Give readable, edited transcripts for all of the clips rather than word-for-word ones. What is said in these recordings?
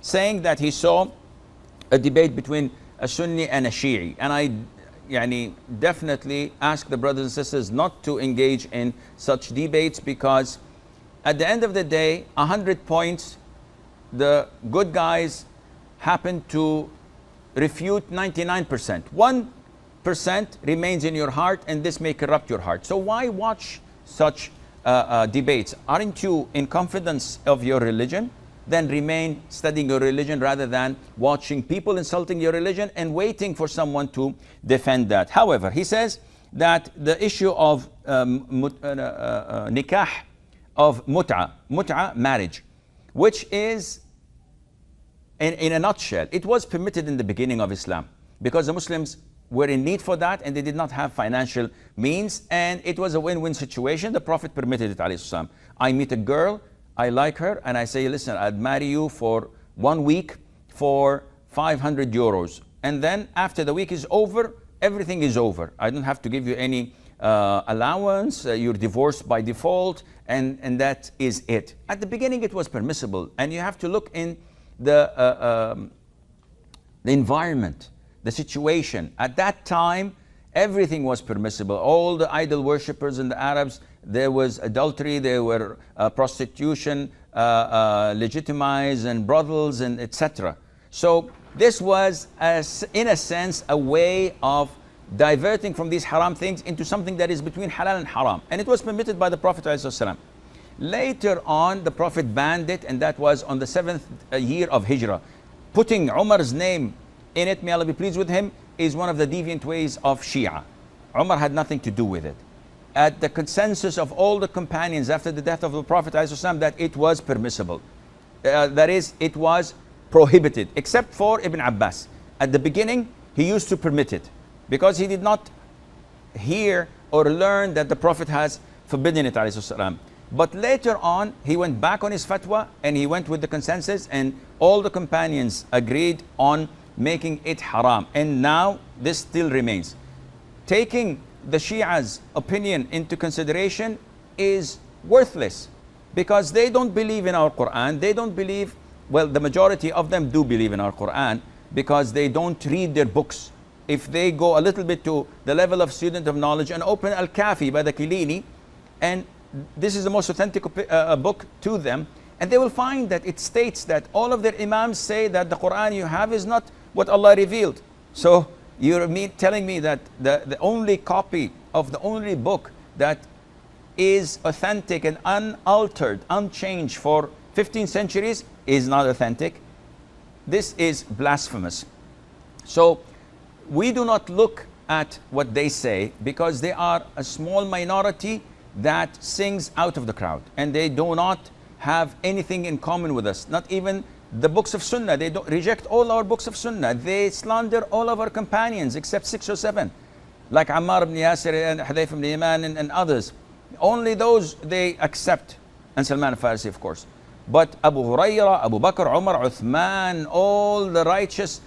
saying that he saw a debate between a Sunni and a Shi'i. And I definitely ask the brothers and sisters not to engage in such debates, because at the end of the day, 100 points, the good guys happen to refute 99%. 1% remains in your heart, and this may corrupt your heart. So why watch such debates? Aren't you in confidence of your religion? Then remain studying your religion rather than watching people insulting your religion and waiting for someone to defend that. However, he says that the issue of nikah, of muta, marriage, which is, in a nutshell, it was permitted in the beginning of Islam because the Muslims were in need for that and they did not have financial means, and it was a win-win situation. The Prophet permitted it, alayhi salam. I meet a girl, I like her, and I say, listen, I'd marry you for 1 week for 500 euros. And then after the week is over, everything is over. I don't have to give you any allowance, you're divorced by default, and that is it. At the beginning it was permissible, and you have to look in the environment, the situation. At that time, everything was permissible. All the idol worshippers in the Arabs, there was adultery, there were prostitution, legitimized, and brothels, and etc. So this was, in a sense, a way of diverting from these haram things into something that is between halal and haram. And it was permitted by the Prophet ﷺ. Later on, the Prophet banned it, and that was on the 7th year of Hijrah. Putting Umar's name in it, may Allah be pleased with him, is one of the deviant ways of Shia. Umar had nothing to do with it. At the consensus of all the companions after the death of the Prophet ﷺ, that it was permissible. That is, it was prohibited, except for Ibn Abbas. At the beginning, he used to permit it because he did not hear or learn that the Prophet has forbidden it, ﷺ. But later on, he went back on his fatwa and he went with the consensus, and all the companions agreed on making it haram. And now this still remains. Taking the Shia's opinion into consideration is worthless because they don't believe in our Quran. They don't believe, well, the majority of them do believe in our Quran because they don't read their books. If they go a little bit to the level of student of knowledge and open Al-Kafi by the Kilini, and this is the most authentic book to them, and they will find that it states that all of their imams say that the Quran you have is not what Allah revealed. So you're telling me that the only copy of the only book that is authentic and unaltered, unchanged for 15 centuries is not authentic? This is blasphemous. So we do not look at what they say because they are a small minority that sings out of the crowd, and they do not have anything in common with us, not even the books of Sunnah. They don't reject all our books of Sunnah. They slander all of our companions except 6 or 7, like Ammar ibn Yasir and Hudayf ibn Yaman and others. Only those they accept, and Salman al-Farsi, of course. But Abu Hurairah, Abu Bakr, Umar, Uthman, all the righteous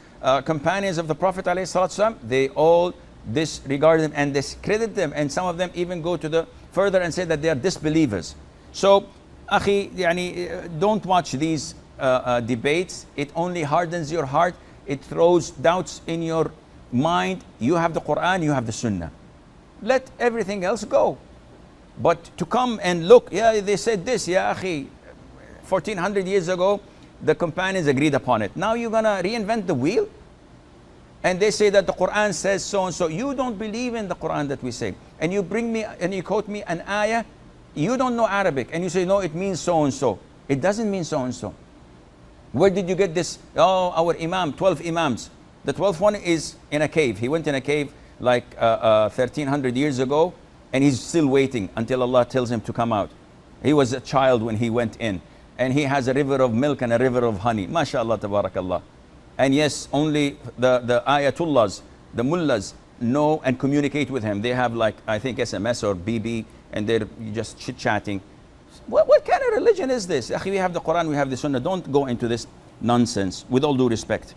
companions of the Prophet ﷺ, they all disregard them and discredit them, and some of them even go to the further and say that they are disbelievers. So, akhi, don't watch these debates. It only hardens your heart. It throws doubts in your mind. You have the Quran, you have the Sunnah. Let everything else go. But to come and look, yeah, they said this, yeah, akhi, 1400 years ago, the companions agreed upon it. Now you're gonna reinvent the wheel? And they say that the Quran says so and so. You don't believe in the Quran that we say. And you bring me and you quote me an ayah. You don't know Arabic. And you say, no, it means so and so. It doesn't mean so and so. Where did you get this? Oh, our Imam, 12 Imams. The 12th one is in a cave. He went in a cave like 1300 years ago, and he's still waiting until Allah tells him to come out. He was a child when he went in. And he has a river of milk and a river of honey. MashaAllah, tabarakallah. And yes, only the ayatullahs, the mullahs, know and communicate with him. They have like, I think, SMS or BB, and they're just chit-chatting. What kind of religion is this? We have the Quran, we have the Sunnah. Don't go into this nonsense, with all due respect.